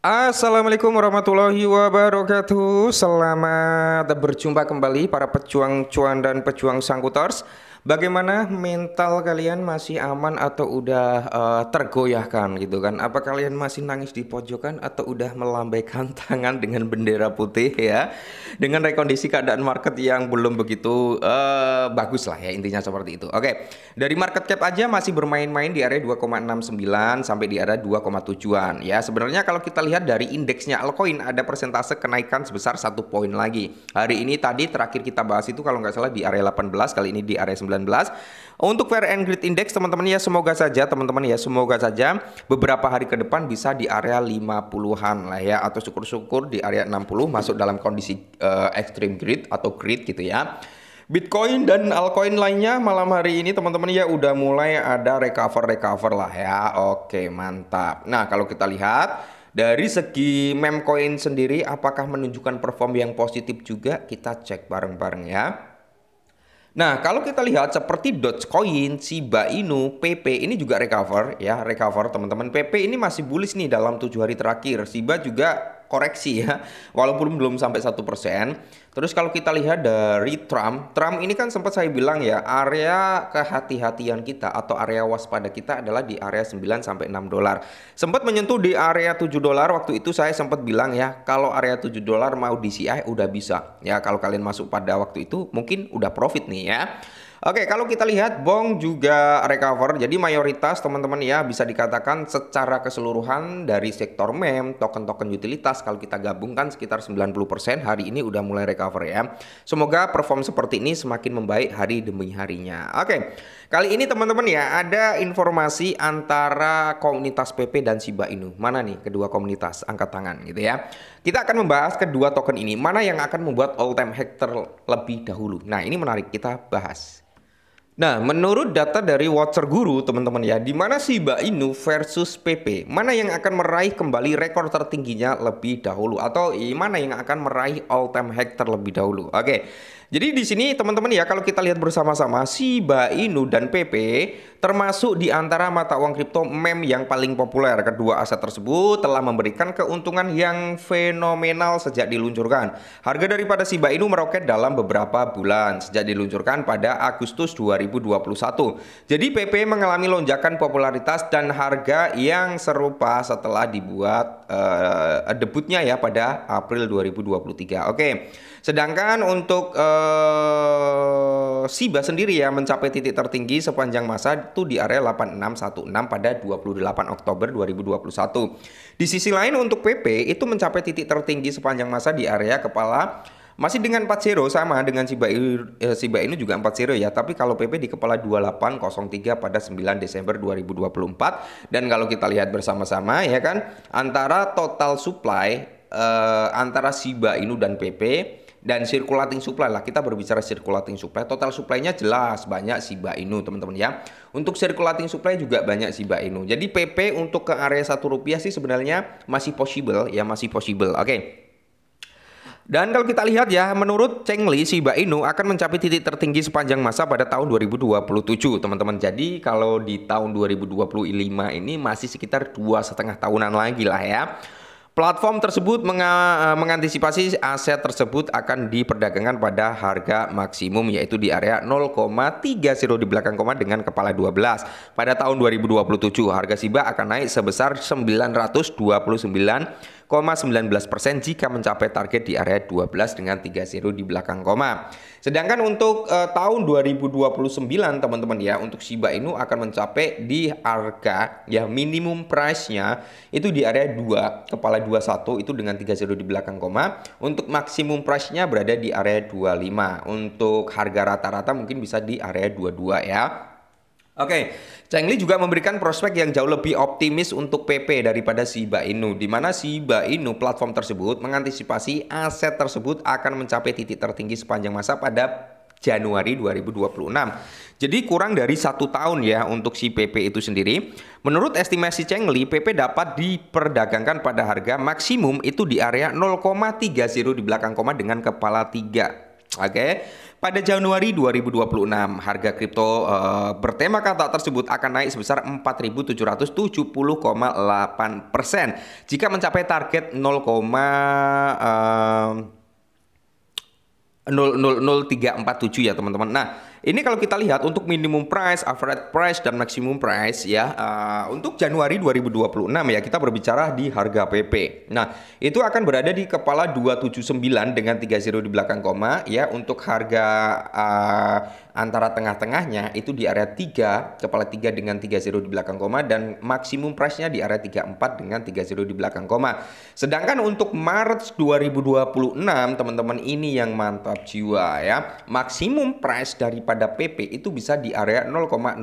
Assalamualaikum warahmatullahi wabarakatuh. Selamat berjumpa kembali para pejuang cuan dan pejuang sangkuters. Bagaimana mental kalian, masih aman atau udah tergoyahkan gitu kan? Apa kalian masih nangis di pojokan atau udah melambaikan tangan dengan bendera putih ya? Dengan rekondisi keadaan market yang belum begitu bagus lah ya, intinya seperti itu. Oke, dari market cap aja masih bermain-main di area 2,69 sampai di area 2,7-an ya. Sebenarnya kalau kita lihat dari indeksnya altcoin ada persentase kenaikan sebesar 1 poin lagi. Hari ini tadi terakhir kita bahas itu kalau nggak salah di area 18, kali ini di area 19. Untuk Fear and Greed Index teman-teman ya, semoga saja beberapa hari ke depan bisa di area 50-an lah ya, atau syukur-syukur di area 60 masuk dalam kondisi extreme greed atau greed gitu ya. Bitcoin dan altcoin lainnya malam hari ini teman-teman ya udah mulai ada recover lah ya. Oke, mantap. Nah, kalau kita lihat dari segi meme coin sendiri apakah menunjukkan perform yang positif juga, kita cek bareng-bareng ya. Nah, kalau kita lihat seperti Dogecoin, Shiba Inu, PP ini juga recover ya, recover teman-teman. PP ini masih bullish nih dalam 7 hari terakhir. Shiba juga koreksi ya, walaupun belum sampai 1%. Terus kalau kita lihat dari Trump ini kan sempat saya bilang ya, area kehati-hatian kita atau area waspada kita adalah di area 9 sampai 6 dolar. Sempat menyentuh di area 7 dolar, waktu itu saya sempat bilang ya, kalau area 7 dolar mau DCI udah bisa. Ya, kalau kalian masuk pada waktu itu mungkin udah profit nih ya. Oke, kalau kita lihat Bong juga recover. Jadi mayoritas teman-teman ya bisa dikatakan secara keseluruhan dari sektor meme, token-token utilitas kalau kita gabungkan sekitar 90% hari ini udah mulai recover ya. Semoga perform seperti ini semakin membaik hari demi harinya. Oke, kali ini teman-teman ya ada informasi antara komunitas PP dan Shiba Inu. Mana nih kedua komunitas? Angkat tangan gitu ya. Kita akan membahas kedua token ini. Mana yang akan membuat all time high terlebih dahulu? Nah, ini menarik, kita bahas. Nah, menurut data dari Watcher Guru teman-teman ya, di mana Shiba Inu versus PP, mana yang akan meraih kembali rekor tertingginya lebih dahulu, atau mana yang akan meraih all time high terlebih dahulu. Oke. Jadi di sini teman-teman ya, kalau kita lihat bersama-sama Shiba Inu dan PP termasuk di antara mata uang kripto meme yang paling populer. Kedua aset tersebut telah memberikan keuntungan yang fenomenal sejak diluncurkan. Harga daripada Shiba Inu meroket dalam beberapa bulan sejak diluncurkan pada Agustus 2021. Jadi PP mengalami lonjakan popularitas dan harga yang serupa setelah dibuat debutnya ya pada April 2023. Oke. Sedangkan untuk Shiba sendiri ya mencapai titik tertinggi sepanjang masa itu di area 8616 pada 28 Oktober 2021. Di sisi lain untuk PP itu mencapai titik tertinggi sepanjang masa di area kepala masih dengan 40 sama dengan Shiba Inu juga 40 ya, tapi kalau PP di kepala 2803 pada 9 Desember 2024. Dan kalau kita lihat bersama-sama ya kan, antara total supply antara Shiba Inu dan PP dan circulating supply lah, kita berbicara circulating supply, total supply-nya jelas banyak Shiba Inu teman-teman ya. Untuk circulating supply juga banyak Shiba Inu. Jadi PP untuk ke area Rp1 sih sebenarnya masih possible ya, masih possible. Oke. Dan kalau kita lihat ya, menurut Cheng Li, Shiba Inu akan mencapai titik tertinggi sepanjang masa pada tahun 2027 teman-teman. Jadi kalau di tahun 2025 ini masih sekitar 2,5 tahunan lagi lah ya. Platform tersebut mengantisipasi aset tersebut akan diperdagangkan pada harga maksimum yaitu di area 0,30 di belakang koma dengan kepala 12. Pada tahun 2027 harga Shiba akan naik sebesar 929,19% jika mencapai target di area 12 dengan 30 di belakang koma. Sedangkan untuk tahun 2029 teman-teman ya, untuk Shiba Inu akan mencapai di harga ya minimum price-nya itu di area 2 kepala 21 itu dengan 30 di belakang koma. Untuk maksimum price-nya berada di area 25. Untuk harga rata-rata mungkin bisa di area 22 ya. Oke, Cheng Li juga memberikan prospek yang jauh lebih optimis untuk PP daripada Shiba Inu, di mana Shiba Inu platform tersebut mengantisipasi aset tersebut akan mencapai titik tertinggi sepanjang masa pada Januari 2026. Jadi kurang dari 1 tahun ya untuk si PP itu sendiri. Menurut estimasi Cheng Li, PP dapat diperdagangkan pada harga maksimum itu di area 0,30 di belakang koma dengan kepala 3. Oke. Pada Januari 2026, harga kripto bertema kata tersebut akan naik sebesar 4.770,8% jika mencapai target 0,00347 ya teman-teman. Nah, ini kalau kita lihat untuk minimum price, average price, dan maximum price ya, untuk Januari 2026 ya, kita berbicara di harga PP. Nah, itu akan berada di kepala 279 dengan 30 di belakang koma ya. Untuk harga antara tengah-tengahnya itu di area 3, kepala 3 dengan 30 di belakang koma, dan maksimum price-nya di area 34 dengan 30 di belakang koma. Sedangkan untuk Maret 2026, teman-teman, ini yang mantap jiwa ya. Maksimum price daripada PP itu bisa di area 0,001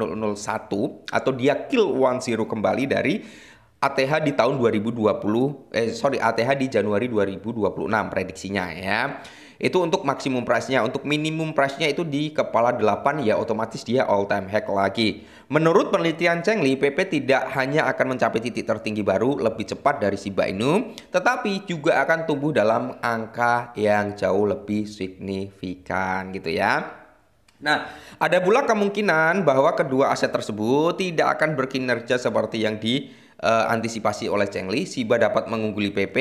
atau dia kill 10 kembali dari ATH di tahun 2020 ATH di Januari 2026 prediksinya ya. Itu untuk maksimum price-nya. Untuk minimum price-nya itu di kepala 8 ya, otomatis dia all time high lagi. Menurut penelitian Chengli, PP tidak hanya akan mencapai titik tertinggi baru lebih cepat dari Shiba Inu, tetapi juga akan tumbuh dalam angka yang jauh lebih signifikan gitu ya. Nah, ada pula kemungkinan bahwa kedua aset tersebut tidak akan berkinerja seperti yang diantisipasi oleh Chengli. Shiba dapat mengungguli PP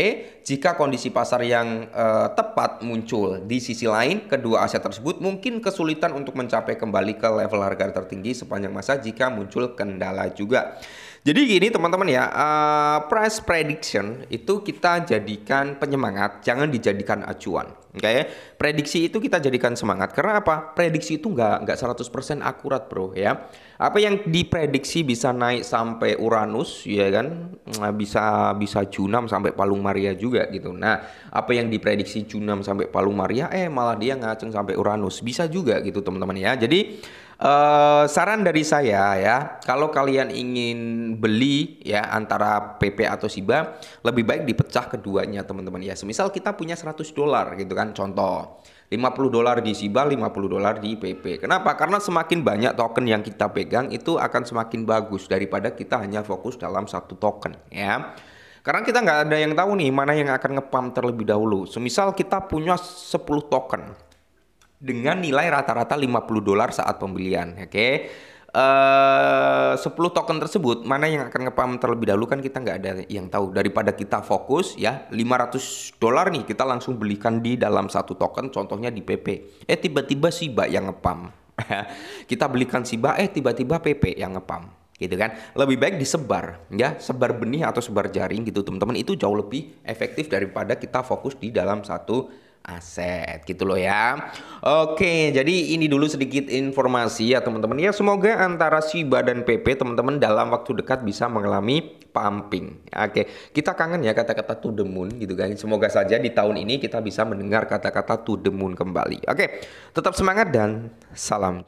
jika kondisi pasar yang tepat muncul. Di sisi lain, kedua aset tersebut mungkin kesulitan untuk mencapai kembali ke level harga tertinggi sepanjang masa jika muncul kendala juga. Jadi gini teman-teman ya, price prediction itu kita jadikan penyemangat, jangan dijadikan acuan. Oke, prediksi itu kita jadikan semangat. Karena apa? Prediksi itu nggak 100% akurat bro ya. Apa yang diprediksi bisa naik sampai Uranus ya kan, bisa Junam sampai Palung Maria juga gitu. Nah, apa yang diprediksi Junam sampai Palung Maria malah dia ngaceng sampai Uranus, bisa juga gitu teman-teman ya. Jadi saran dari saya ya, kalau kalian ingin beli ya antara PP atau Shiba, lebih baik dipecah keduanya teman-teman ya. Semisal kita punya $100 gitu kan, contoh $50 di Shiba, $50 di PP. Kenapa? Karena semakin banyak token yang kita pegang itu akan semakin bagus daripada kita hanya fokus dalam satu token ya. Karena kita nggak ada yang tahu nih mana yang akan ngepump terlebih dahulu. Semisal kita punya 10 token dengan nilai rata-rata $50 saat pembelian, oke. 10 token tersebut mana yang akan ngepump terlebih dahulu kan kita nggak ada yang tahu. Daripada kita fokus ya $500 nih kita langsung belikan di dalam satu token, contohnya di PP. Tiba-tiba Shiba yang ngepump. Kita belikan Shiba, tiba-tiba PP yang ngepump. Gitu kan, lebih baik disebar ya, sebar benih atau sebar jaring gitu teman-teman, itu jauh lebih efektif daripada kita fokus di dalam satu aset gitu loh ya. Oke, jadi ini dulu sedikit informasi ya teman-teman ya. Semoga antara Shiba dan PP teman-teman dalam waktu dekat bisa mengalami pumping. Oke, kita kangen ya kata-kata to the moon gitu kan. Semoga saja di tahun ini kita bisa mendengar kata-kata to the moon kembali. Oke, tetap semangat dan salam